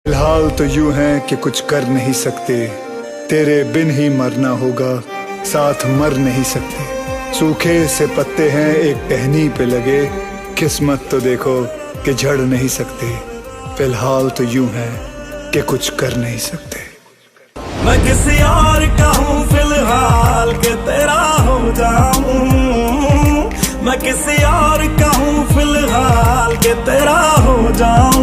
फिलहाल तो यूं है कि कुछ कर नहीं सकते, तेरे बिन ही मरना होगा, साथ मर नहीं सकते। सूखे से पत्ते हैं एक टहनी पे लगे, किस्मत तो देखो कि झड़ नहीं सकते। फिलहाल तो यूं है कि कुछ कर नहीं सकते। मैं किसी और का हूँ फिलहाल के तेरा हो जाऊं, मैं किसी और का हूँ फिलहाल के तेरा हो जाऊं।